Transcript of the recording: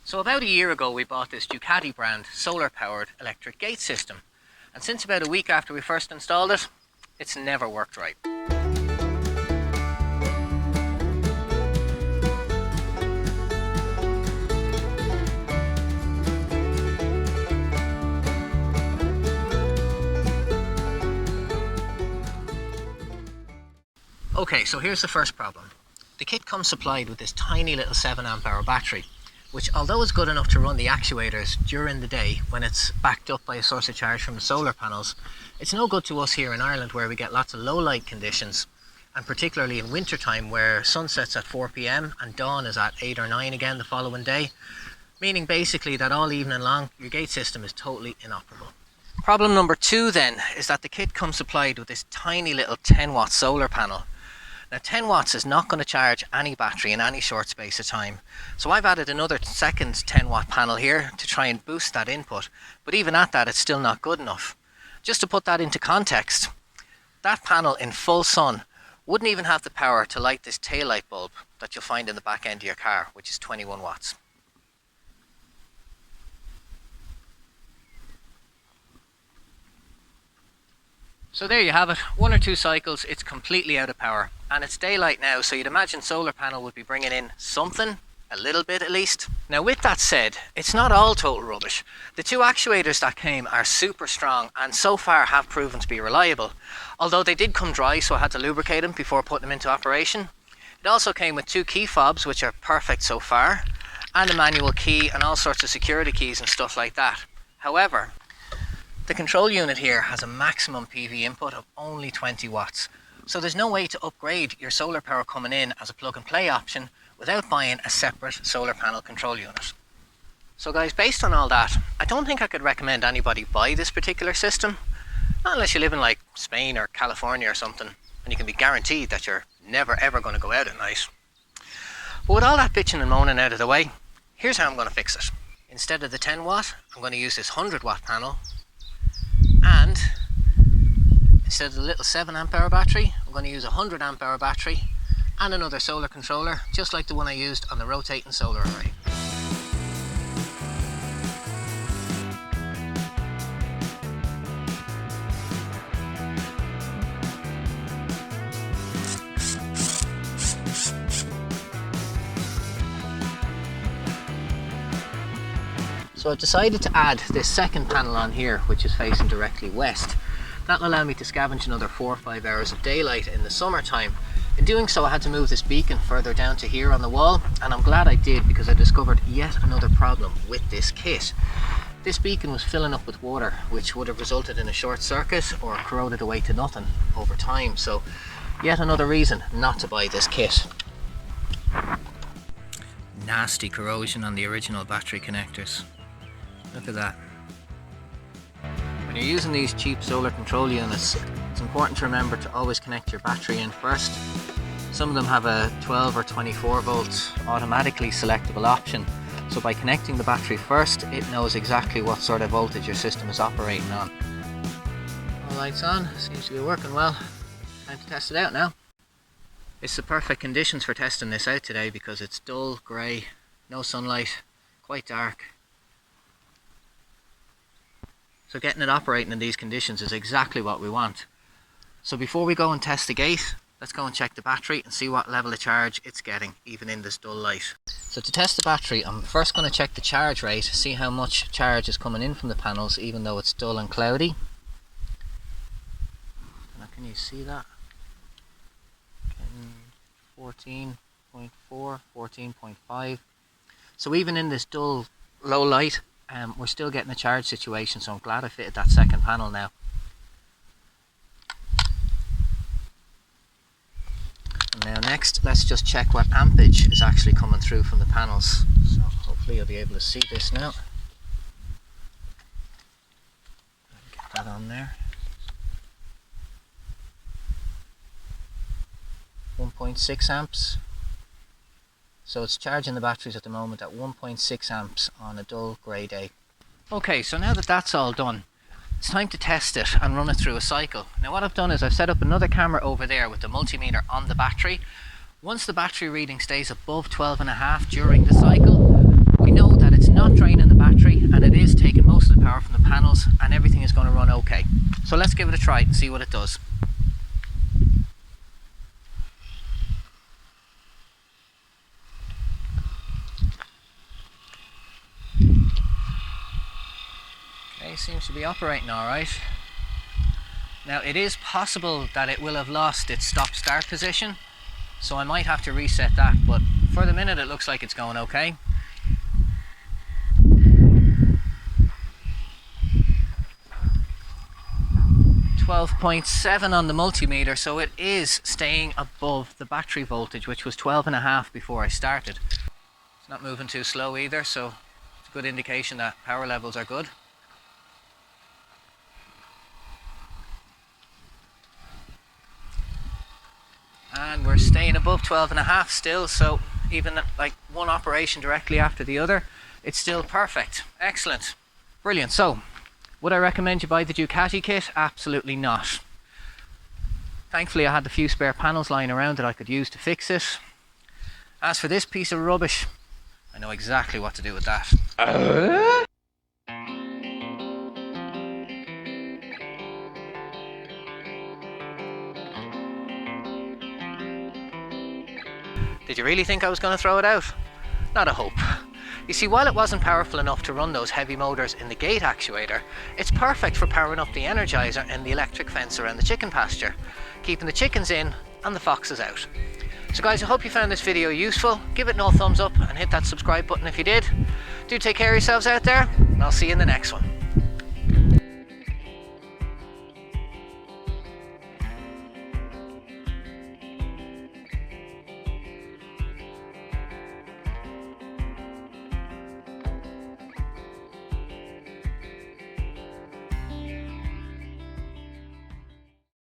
So about a year ago we bought this Ducati brand solar powered electric gate system, and since about a week after we first installed it, it's never worked right. Okay, so here's the first problem. The kit comes supplied with this tiny little 7 amp-hour battery, which although is good enough to run the actuators during the day when it's backed up by a source of charge from the solar panels, it's no good to us here in Ireland where we get lots of low light conditions, and particularly in winter time where sunset's at 4 p.m. and dawn is at 8 or 9 again the following day, meaning basically that all evening long your gate system is totally inoperable. Problem number 2 then is that the kit comes supplied with this tiny little 10-watt solar panel. Now 10 watts is not going to charge any battery in any short space of time, so I've added another second 10-watt panel here to try and boost that input, but even at that it's still not good enough. Just to put that into context, that panel in full sun wouldn't even have the power to light this taillight bulb that you'll find in the back end of your car, which is 21 watts. So there you have it, 1 or 2 cycles, it's completely out of power. And it's daylight now, so you'd imagine solar panel would be bringing in something, a little bit at least. Now with that said, it's not all total rubbish. The 2 actuators that came are super strong and so far have proven to be reliable. Although they did come dry, so I had to lubricate them before putting them into operation. It also came with 2 key fobs, which are perfect so far, and a manual key and all sorts of security keys and stuff like that. However, the control unit here has a maximum PV input of only 20 watts. So there's no way to upgrade your solar power coming in as a plug and play option without buying a separate solar panel control unit. So guys, based on all that, I don't think I could recommend anybody buy this particular system, not unless you live in like Spain or California or something, and you can be guaranteed that you're never ever going to go out at night. But with all that bitching and moaning out of the way, here's how I'm going to fix it. Instead of the 10 watt, I'm going to use this 100 watt panel, and instead of the little 7 amp-hour battery, I'm going to use a 100 amp-hour battery and another solar controller, just like the one I used on the rotating solar array. So I've decided to add this second panel on here, which is facing directly west. That'll allow me to scavenge another 4 or 5 hours of daylight in the summertime. In doing so, I had to move this beacon further down to here on the wall, and I'm glad I did because I discovered yet another problem with this kit. This beacon was filling up with water, which would have resulted in a short circuit or corroded away to nothing over time. So yet another reason not to buy this kit. Nasty corrosion on the original battery connectors. Look at that. When you're using these cheap solar control units, it's important to remember to always connect your battery in first. Some of them have a 12 or 24 volt automatically selectable option, so by connecting the battery first, it knows exactly what sort of voltage your system is operating on. All lights on, seems to be working well. Time to test it out now. It's the perfect conditions for testing this out today because it's dull, grey, no sunlight, quite dark. So getting it operating in these conditions is exactly what we want. So before we go and test the gate, let's go and check the battery and see what level of charge it's getting, even in this dull light. So to test the battery, I'm first going to check the charge rate, see how much charge is coming in from the panels, even though it's dull and cloudy. Can you see that? 14.4, 14.5. So even in this dull, low light, we're still getting a charge situation, so I'm glad I fitted that second panel now. And now next, let's just check what ampage is actually coming through from the panels. So hopefully you'll be able to see this now. Get that on there. 1.6 amps. So it's charging the batteries at the moment at 1.6 amps on a dull grey day. Okay, so now that that's all done, it's time to test it and run it through a cycle. Now what I've done is I've set up another camera over there with the multimeter on the battery. Once the battery reading stays above 12.5 during the cycle, we know that it's power from the panels, and everything is going to run okay. So let's give it a try and see what it does. Okay, seems to be operating alright. Now it is possible that it will have lost its stop-start position, so I might have to reset that, but for the minute it looks like it's going okay. .7 on the multimeter, so it is staying above the battery voltage, which was 12.5 before I started. It's not moving too slow either, so it's a good indication that power levels are good. And we're staying above 12.5 still, so even like one operation directly after the other, it's still perfect. Excellent. Brilliant. So, would I recommend you buy the Ducati kit? Absolutely not. Thankfully I had a few spare panels lying around that I could use to fix it. As for this piece of rubbish, I know exactly what to do with that. Did you really think I was going to throw it out? Not a hope. You see, while it wasn't powerful enough to run those heavy motors in the gate actuator, it's perfect for powering up the energizer and the electric fence around the chicken pasture, keeping the chickens in and the foxes out. So guys, I hope you found this video useful. Give it no thumbs up and hit that subscribe button if you did. Do take care of yourselves out there, and I'll see you in the next one.